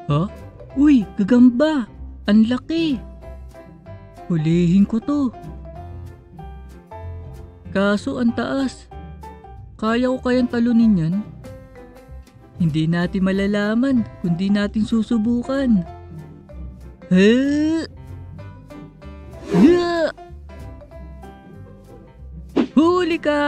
Ha? Uy, gagamba! Ang laki! Hulihin ko to. Kaso ang taas. Kaya ko kayang talunin yan? Hindi natin malalaman kung di natin susubukan. Huli ka!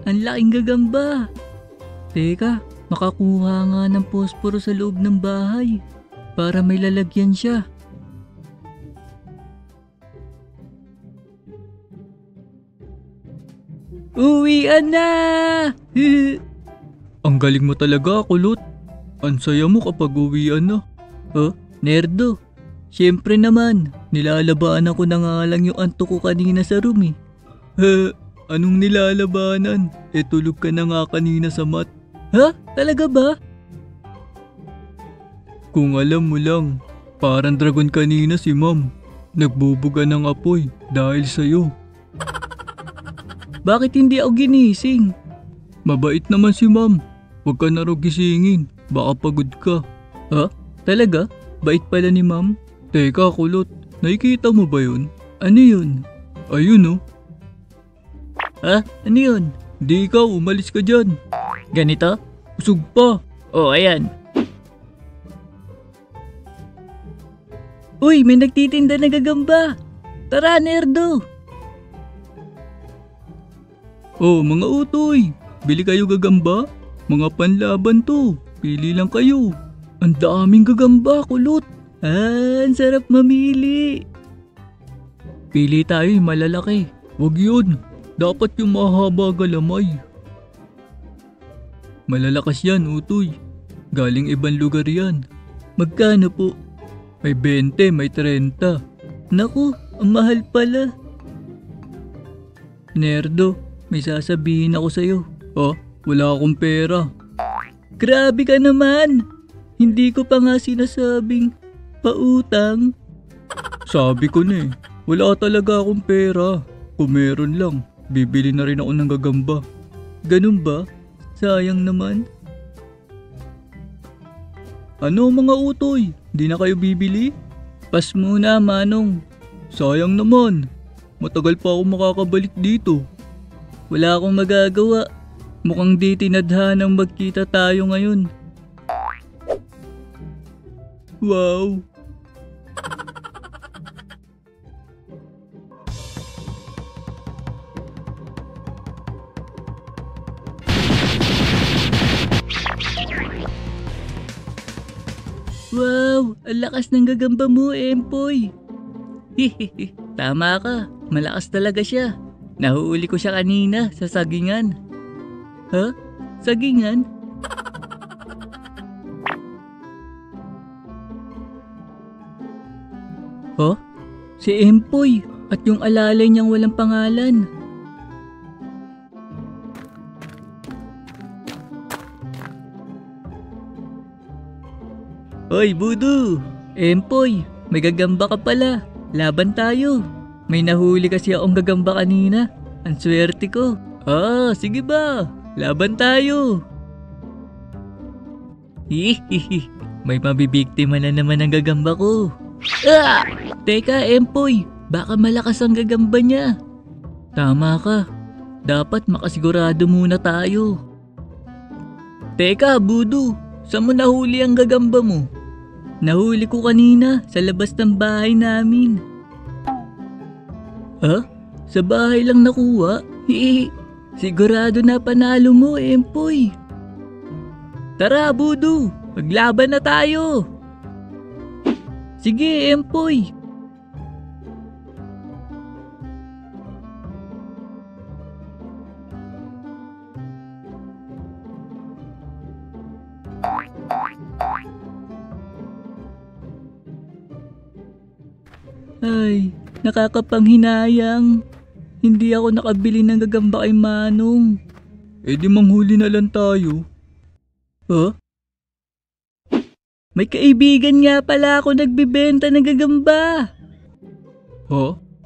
Ang laking gagamba. Teka, makakuha nga ng posporo sa loob ng bahay para may lalagyan siya. Uwian na! Ang galing mo talaga, kulot. Ang saya mo kapag uwian na. Nerdo. Siyempre naman, nilalabanan ko na nga lang yung antok ko kanina sa room eh. Anong nilalabanan? Tulog ka na nga kanina sa mat. Ha? Talaga ba? Kung alam mo lang, parang dragon kanina si ma'am. Nagbubuga ng apoy dahil sa'yo. Bakit hindi ako ginising? Mabait naman si ma'am. Huwag ka na raw gisingin. Baka pagod ka. Ha? Talaga? Bait pala ni ma'am? Teka, kulot. Nakikita mo ba yun? Ano yun? Ayun oh. Ha? Ano yun? Di ikaw, umalis ka dyan. Ganito? Usog pa. Ayan. Uy, may nagtitinda na gagamba. Tara, nerdo. Mga utoy. Bili kayo gagamba? Mga panlaban to. Pili lang kayo. Ang daming gagamba, kulot. Ang sarap mamili. Pili tayo yung malalaki. Wag yun. Dapat yung mahaba galamay. Malalakas yan, utoy. Galing ibang lugar yan. Magkano po? May 20, may 30. Naku, ang mahal pala. Nerdo, may sasabihin ako sa'yo. Wala akong pera. Grabe ka naman. Hindi ko pa nga sinasabing pautang. Sabi ko na wala talaga akong pera. Kung meron lang, bibili na rin ako ng gagamba. Ganun ba? Sayang naman. Ano mga utoy? Di na kayo bibili? Pas muna, Manong. Sayang naman. Matagal pa ako makakabalik dito. Wala akong magagawa. Mukhang di tinadhanang magkita tayo ngayon. Wow! Wow! Ang lakas ng gagamba mo, Empoy! Hihihi, tama ka. Malakas talaga siya. Nahuuli ko siya kanina sa sagingan. Ha? Sagingan? Si Empoy at yung alalay niyang walang pangalan. Hoy, Budu! Empoy, may gagamba ka pala. Laban tayo. May nahuli kasi akong gagamba kanina. Ang swerte ko. Sige ba? Laban tayo. Hihihi, may mabibiktima na naman ang gagamba ko. Teka, Empoy, baka malakas ang gagamba niya. Tama ka. Dapat makasigurado muna tayo. Teka, Budu, saan mo nahuli ang gagamba mo? Nahuli ko kanina sa labas ng bahay namin. Sa bahay lang nakuha? Sigurado na panalo mo, Empoy. Tara, Budu, maglaban na tayo. Sige, Empoy. Ay, nakakapanghinayang. Hindi ako nakabili ng gagamba kay Manong. Di manghuli na lang tayo. May kaibigan nga pala ako nagbibenta ng gagamba.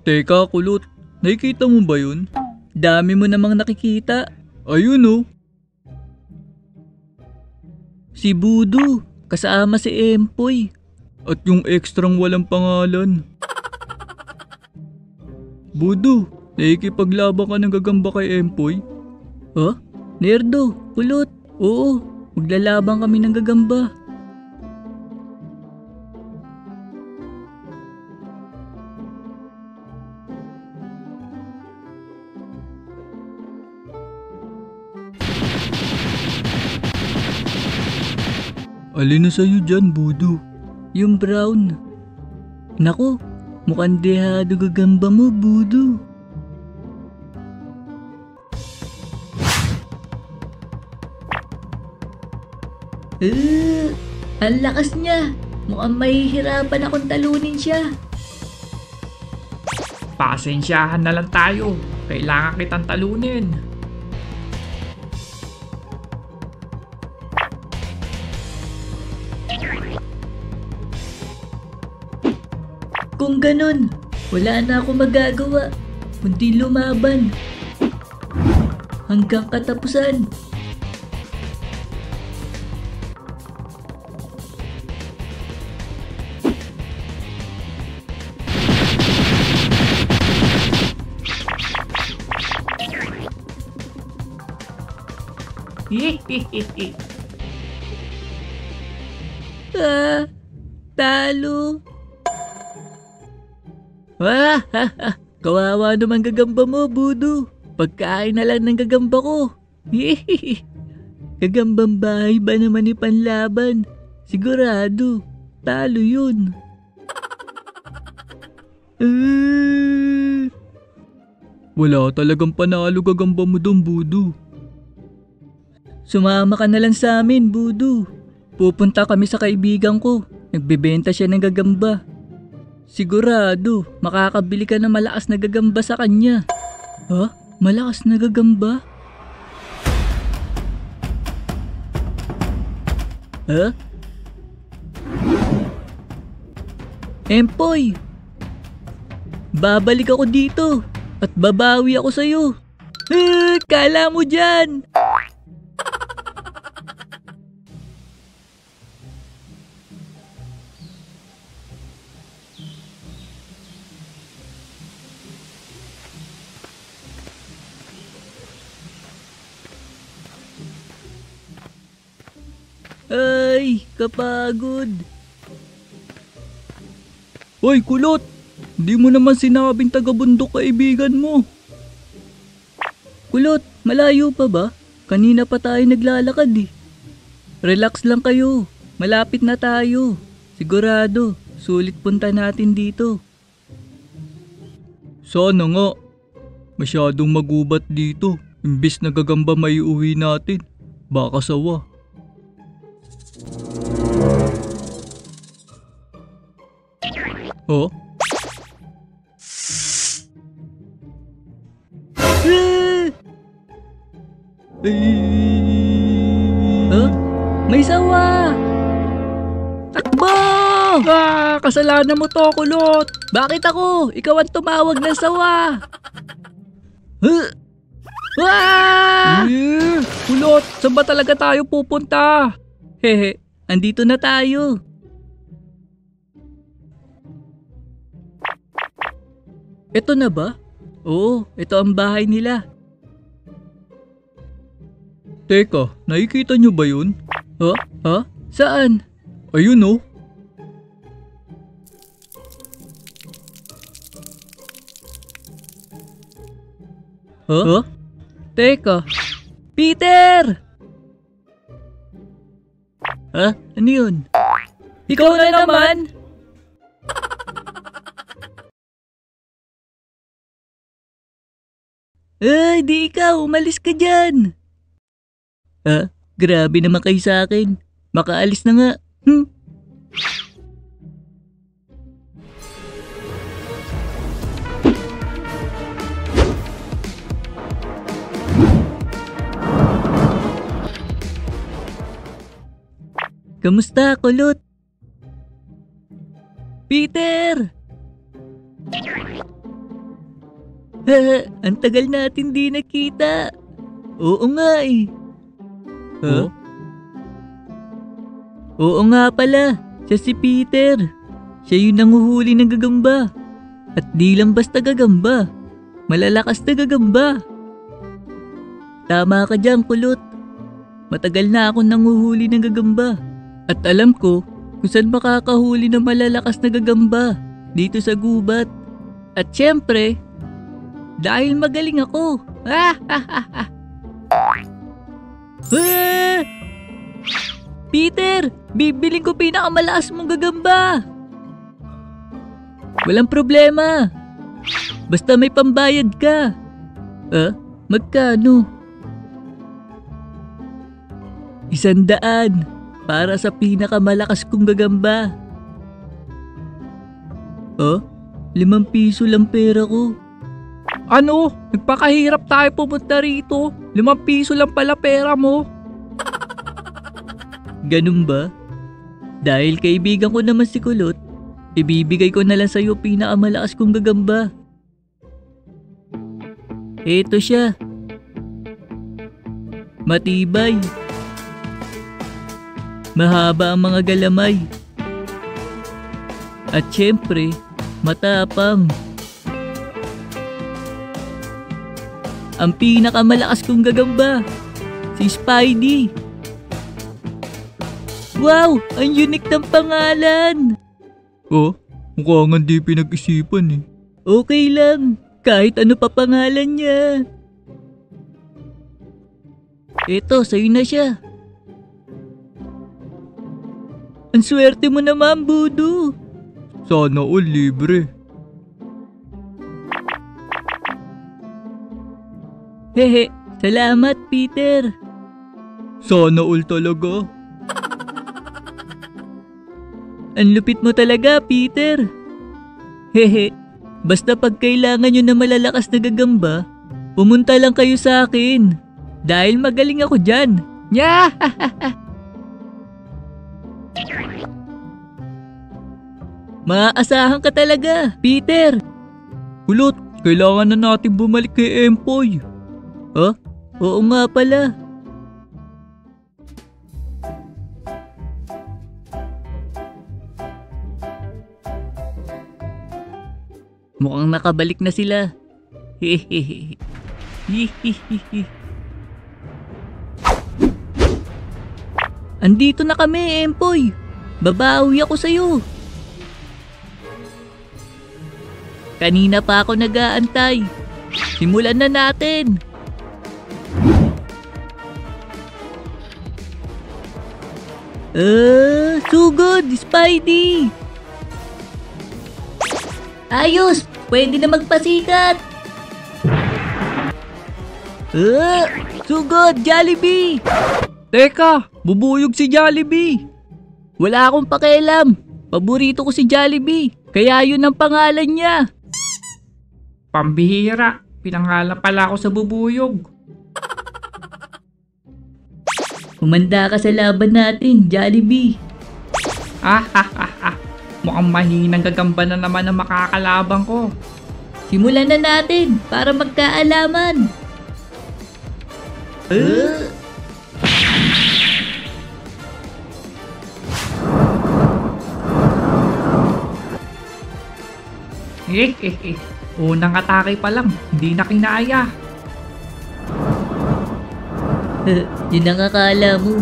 Teka, kulot. Nakikita mo ba yun? Dami mo namang nakikita. Ayun oh. Si Budu, kasama si Empoy. At yung ekstrang walang pangalan. Budu, nakikipaglaban ka ng gagamba kay Empoy? Huh? Nerdo, kulot. Oo, maglalaban kami ng gagamba. Alin na sa'yo dyan, Budu? Yung brown. Naku, mukhang dehado gagamba mo, Budu. Ang lakas niya. Mukhang mahihirapan akong talunin siya. Pasensyahan na lang tayo. Kailangan kitang talunin. Kung ganun, wala na ako magagawa kundi lumaban hanggang katapusan. Talo. Kawawa naman gagamba mo, Budu. Pagkain na lang ng gagamba ko. Gagambang bahay ba naman ipanlaban? Sigurado, talo yun. Wala talagang panalo gagamba mo doon, Budu. Sumama ka na lang sa amin, Budu. Pupunta kami sa kaibigan ko. Nagbebenta siya ng gagamba. Sigurado, makakabili ka ng malakas na gagamba sa kanya. Ha? Malakas na gagamba? Ha? Empoy! Babalik ako dito at babawi ako sa'yo. Kala mo dyan! Ay, kapagod. Hoy, kulot! Di mo naman sinabing taga-bundok kaibigan mo. Kulot, malayo pa ba? Kanina pa tayo naglalakad eh. Relax lang kayo. Malapit na tayo. Sigurado, sulit punta natin dito. Sana nga. Masyadong magubat dito. Imbis na gagamba may uwi natin. Baka sawa. Oh? Huh? May sawa! Takbo! Kasalanan mo to, kulot! Bakit ako? Ikaw ang tumawag ng sawa! Kulot! Saan ba talaga tayo pupunta? Hehe, andito na tayo. Ito na ba? Oo, ito ang bahay nila. Teka, nakikita nyo ba yun? Ha? Saan? Ayun oh. Ha? Teka. Peter! Ha? Ano yun? Ikaw na naman? Ay, di ikaw. Umalis ka dyan. Grabe naman kayo sa akin. Makaalis na nga. Kamusta, kulot? Peter! Ang tagal natin di nakita. Oo nga eh. Oh? Oo nga pala, siya si Peter. Siya yung nanguhuli ng gagamba. At di lang basta gagamba, malalakas na gagamba. Tama ka dyan, kulot. Matagal na akong nanguhuli ng gagamba. At alam ko kung saan makakahuli ng malalakas na gagamba dito sa gubat. At syempre, dahil magaling ako. Peter, bibiling ko pinakamalakas mong gagamba. Walang problema. Basta may pambayad ka. Magkano? 100 para sa pinakamalakas kong gagamba. 5 piso lang pera ko. Ano? Nagpakahirap tayo pumunta rito. 5 piso lang pala pera mo. Ganun ba? Dahil kaibigan ko naman si Kulot, ibibigay ko na lang sa'yo pinakamalakas kong gagamba. Eto siya. Matibay. Mahaba ang mga galamay. At syempre, matapang. Ang pinakamalakas kong gagamba, si Spidey. Wow! Ang unique ng pangalan! Mukhang hindi pinag-isipan eh. Okay lang, kahit ano pa pangalan niya. Eto, sa'yo na siya. Ang swerte mo naman, Budu. Sana all libre. Hehe, salamat, Peter. Sana all talaga. Ang lupit mo talaga, Peter. Hehe, basta pag kailangan nyo na malalakas na gagamba, pumunta lang kayo sa akin. Dahil magaling ako dyan. Nya! Maaasahan ka talaga, Peter. Kulot, kailangan na natin bumalik kay Empoy. Oo nga pala. Mukhang nakabalik na sila. Hehehe. Hihihihi. Andito na kami, Empoy. Babawi ako sa'yo. Kanina pa ako nag-aantay. Simulan na natin. Sugod, Spidey. Ayos, pwede na magpasikat. Sugod, Jollibee. Teka, bubuyog si Jollibee. Wala akong pakialam. Paborito ko si Jollibee. Kaya yun ang pangalan niya. Pambihira, pinangalan pala ako sa bubuyog. Humanda ka sa laban natin, Jollibee. Mukhang mahinang gagamba na naman ang makakalabang ko. Simulan na natin para magkaalaman. Unang atake pa lang, hindi na kinaya. Yun ang akala mo.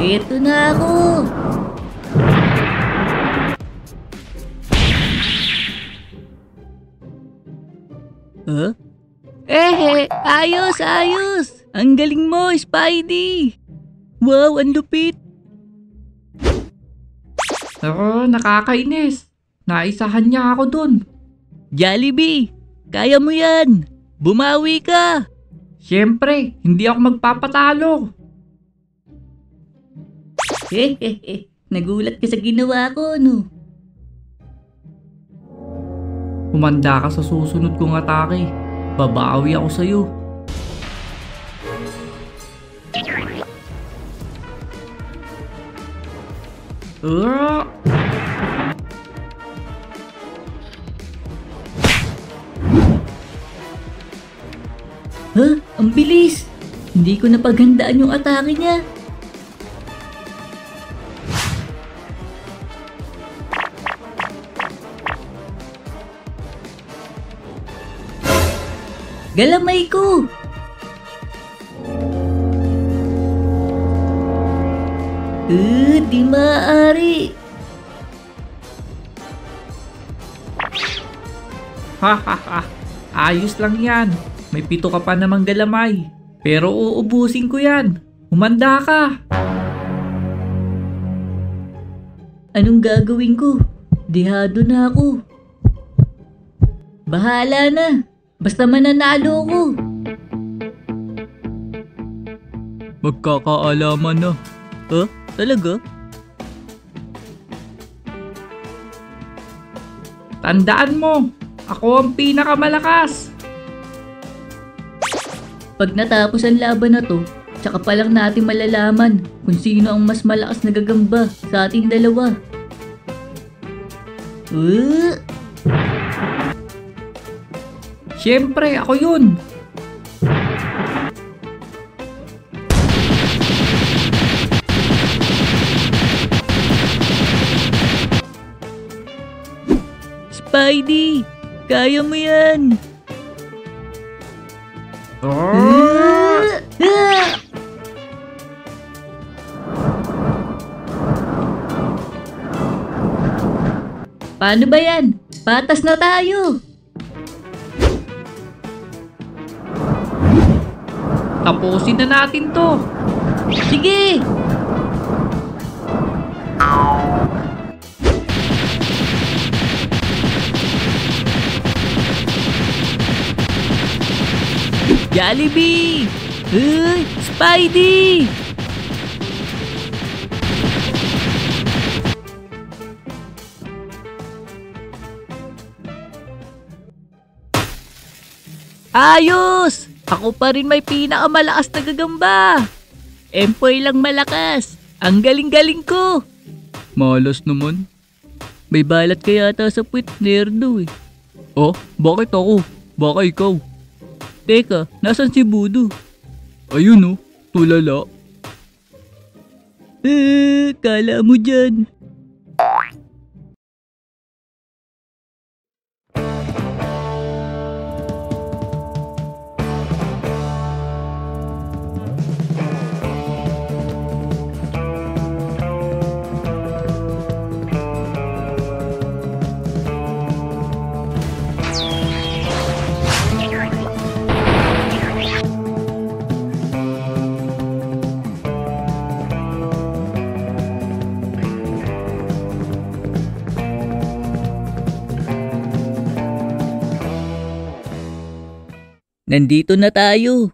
Eto na ako. Ayos. Ang galing mo, Spidey. Wow, ang lupit. Nakakainis. Naisahan niya ako dun. Jollibee, kaya mo yan. Bumawi ka. Siyempre, hindi ako magpapatalo. Nagulat ka sa ginawa ko, no? Humanda ka sa susunod kong atake. Babawi ako sa'yo. Ah! Ha? Ang bilis! Hindi ko napaghandaan yung atake niya. Galamay ko! Di maaari! Ha ha ha. Ayos lang yan. May 7 ka pa namang galamay. Pero uubusin ko yan. Humanda ka. Anong gagawin ko? Dehado na ako. Bahala na. Basta mananalo ko. Magkakaalaman na. Huh? Talaga? Tandaan mo, ako ang pinakamalakas. Pag natapos ang laban na to, tsaka pa lang natin malalaman kung sino ang mas malakas na gagamba sa ating dalawa. Siyempre, ako yun. Spidey! Kaya mo yan! Paano ba yan? Patas na tayo! Tapusin na natin to. Sige! Jollibee! Spidey! Ayos! Ako pa rin may pinakamalakas na gagamba. Empoy lang malakas. Ang galing-galing ko. Malas naman. May balat kaya ata sa puwit, nerdo eh. Oh, bakit ako? Baka ikaw. Teka, nasan si Budo? Ayun oh, tulala. Kala mo dyan. Nandito na tayo.